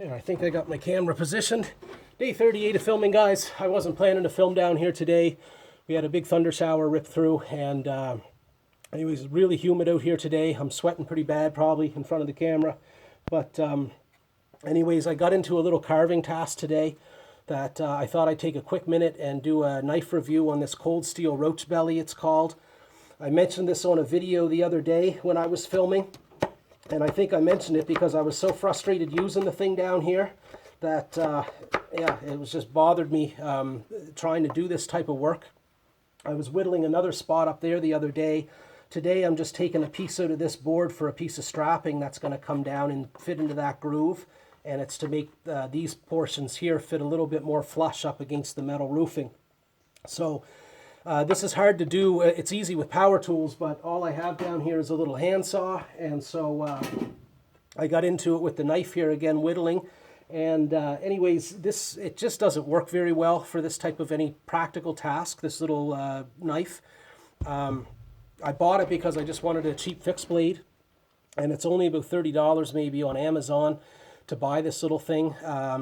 Yeah, I think I got my camera positioned. Day 38 of filming, guys. I wasn't planning to film down here today. We had a big thunder shower rip through, and anyways, it's really humid out here today. I'm sweating pretty bad probably in front of the camera. But anyways, I got into a little carving task today that I thought I'd take a quick minute and do a knife review on this cold steel roach belly, it's called. I mentioned this on a video the other day when I was filming. And I think I mentioned it because I was so frustrated using the thing down here that, yeah, it was just bothered me trying to do this type of work. I was whittling another spot up there the other day. Today I'm just taking a piece out of this board for a piece of strapping that's going to come down and fit into that groove. And it's to make these portions here fit a little bit more flush up against the metal roofing. So this is hard to do. It's easy with power tools, but all I have down here is a little handsaw, and so I got into it with the knife here again, whittling. And anyways, it just doesn't work very well for this type of any practical task, this little knife. I bought it because I just wanted a cheap fixed blade, and it's only about $30 maybe on Amazon to buy this little thing.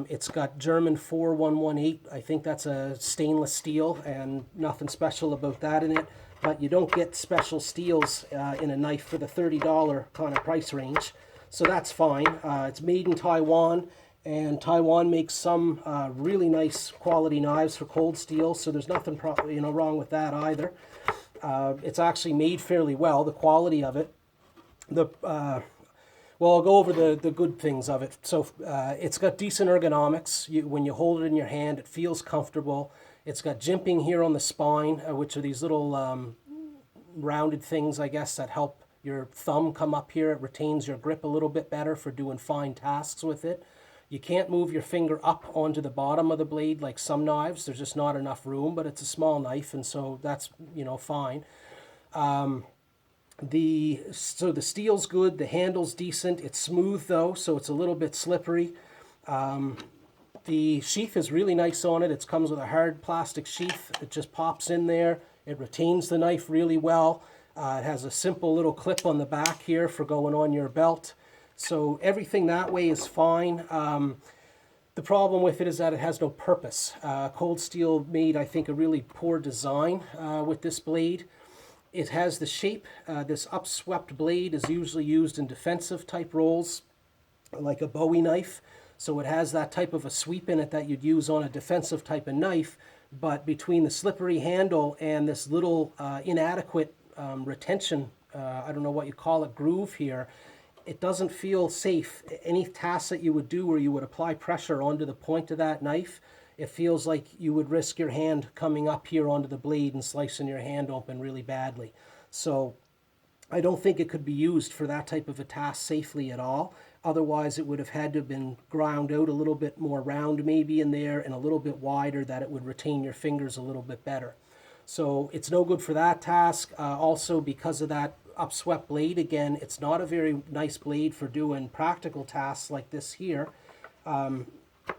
It's got German 4118. I think that's a stainless steel, and nothing special about that in it. But you don't get special steels in a knife for the $30 kind of price range, so that's fine. It's made in Taiwan, and Taiwan makes some really nice quality knives for cold steel, so there's nothing wrong with that either. It's actually made fairly well, the quality of it. Well, I'll go over the good things of it. So it's got decent ergonomics. When you hold it in your hand, it feels comfortable. It's got jimping here on the spine, which are these little rounded things, I guess, that help your thumb come up here. It retains your grip a little bit better for doing fine tasks with it. You can't move your finger up onto the bottom of the blade like some knives. There's just not enough room, but it's a small knife, and so that's, fine. So the steel's good, the handle's decent, it's smooth though, so it's a little bit slippery. The sheath is really nice on it. It comes with a hard plastic sheath. It just pops in there. It retains the knife really well. It has a simple little clip on the back here for going on your belt. So everything that way is fine. The problem with it is that it has no purpose. Cold Steel made, I think, a really poor design with this blade. It has the shape, this upswept blade is usually used in defensive type rolls, like a Bowie knife. So it has that type of a sweep in it that you'd use on a defensive type of knife, but between the slippery handle and this little inadequate retention, I don't know what you call it, groove here, it doesn't feel safe. Any task that you would do where you would apply pressure onto the point of that knife, it feels like you would risk your hand coming up here onto the blade and slicing your hand open really badly. So I don't think it could be used for that type of a task safely at all. Otherwise, it would have had to have been ground out a little bit more round maybe in there and a little bit wider, that it would retain your fingers a little bit better. So it's no good for that task. Also, because of that upswept blade, again, it's not a very nice blade for doing practical tasks like this here.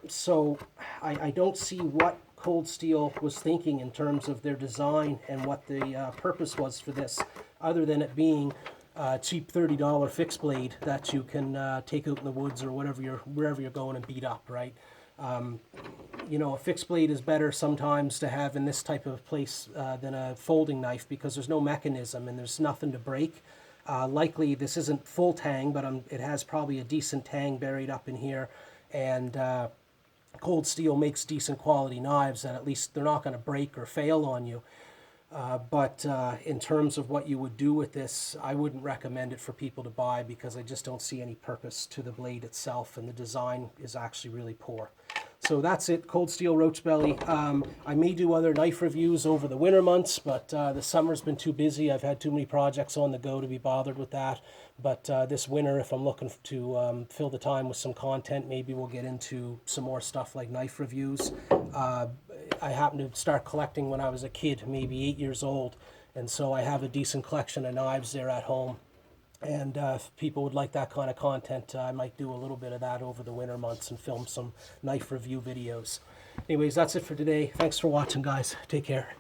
So I don't see what Cold Steel was thinking in terms of their design and what the purpose was for this, other than it being a cheap $30 fixed blade that you can take out in the woods or wherever you're going and beat up, right? A fixed blade is better sometimes to have in this type of place than a folding knife, because there's no mechanism and there's nothing to break. Likely this isn't full tang, but it has probably a decent tang buried up in here. And Cold Steel makes decent quality knives that at least they're not going to break or fail on you. But in terms of what you would do with this, I wouldn't recommend it for people to buy, because I just don't see any purpose to the blade itself, and the design is actually really poor. So that's it, Cold Steel Roach Belly. I may do other knife reviews over the winter months, but the summer's been too busy. I've had too many projects on the go to be bothered with that. But this winter, if I'm looking to fill the time with some content, maybe we'll get into some more stuff like knife reviews. I happened to start collecting when I was a kid, maybe 8 years old, and so I have a decent collection of knives there at home. And if people would like that kind of content, I might do a little bit of that over the winter months and film some knife review videos. Anyways, that's it for today. Thanks for watching, guys. Take care.